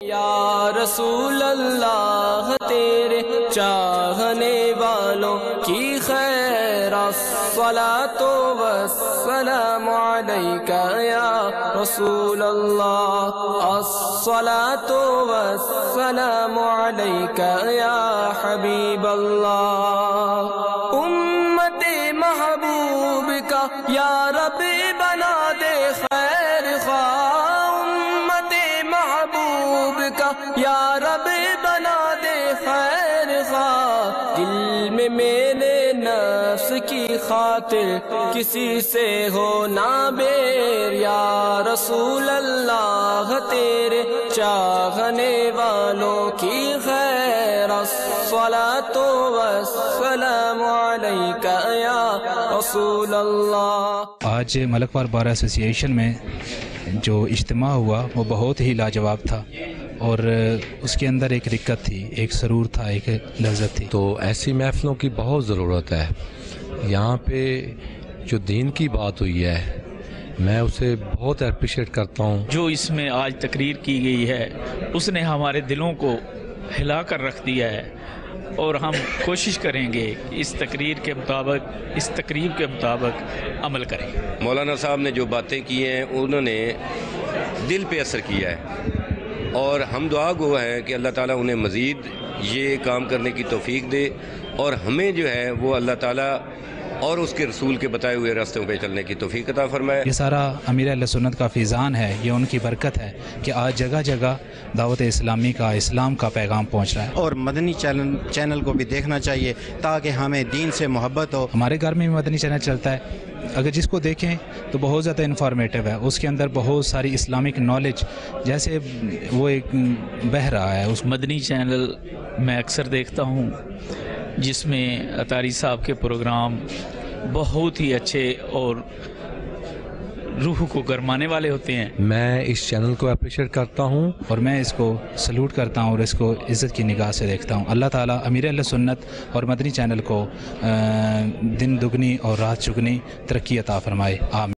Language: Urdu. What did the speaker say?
یا رسول اللہ تیرے چاہنے والوں کی خیر الصلاۃ والسلام علیک یا رسول اللہ الصلاۃ والسلام علیک یا حبیب اللہ امت محبوب کا یا رب بنا دے خیر خواہ امت محبوب کا یا رب بنا دے خیر خواہ دل میں میرے نفس کی خاطر کسی سے ہو نہ بیر یا رسول اللہ تیرے چاہنے والوں کی خیر الصلاۃ والسلام علیک یا رسول اللہ۔ آج ملک وار بار ایسوسی ایشن میں جو اجتماع ہوا وہ بہت ہی لاجواب تھا اور اس کے اندر ایک رکت تھی، ایک سرور تھا، ایک لذت تھی۔ تو ایسی محفلوں کی بہت ضرورت ہے۔ یہاں پہ جو دین کی بات ہوئی ہے میں اسے بہت اپریشیٹ کرتا ہوں۔ جو اس میں آج تقریر کی گئی ہے اس نے ہمارے دلوں کو ہلا کر رکھ دیا ہے اور ہم کوشش کریں گے اس تقریر کے مطابق، اس تقریب کے مطابق عمل کریں۔ مولانا صاحب نے جو باتیں کی ہیں انہوں نے دل پہ اثر کیا ہے اور ہم دعا گو ہیں کہ اللہ تعالیٰ انہیں مزید یہ کام کرنے کی توفیق دے اور ہمیں جو ہے وہ اللہ تعالیٰ اور اس کے رسول کے بتائے ہوئے راستوں پہ چلنے کی توفیق عطا فرمائے۔ یہ سارا امیر اہل سنت کا فیضان ہے، یہ ان کی برکت ہے کہ آج جگہ جگہ دعوت اسلامی کا، اسلام کا پیغام پہنچ رہا ہے۔ اور مدنی چینل کو بھی دیکھنا چاہیے تاکہ ہمیں دین سے محبت ہو۔ ہمارے گھر میں بھی مدنی چینل چلتا ہے، اگر جس کو دیکھیں تو بہت زیادہ انفارمیٹیو ہے، اس کے اندر بہت ساری اسلامک نالج جیسے وہ ایک بہہ رہا ہے۔ اس مدنی چینل میں اکثر دیکھتا ہوں جس میں اطاری صاحب کے پروگرام بہت ہی اچھے اور روح کو گرمانے والے ہوتے ہیں۔ میں اس چینل کو اپریشیٹ کرتا ہوں اور میں اس کو سلوٹ کرتا ہوں اور اس کو عزت کی نگاہ سے دیکھتا ہوں۔ اللہ تعالیٰ امیر اہل سنت اور مدنی چینل کو دن دگنی اور رات چگنی ترقی عطا فرمائے، آمین۔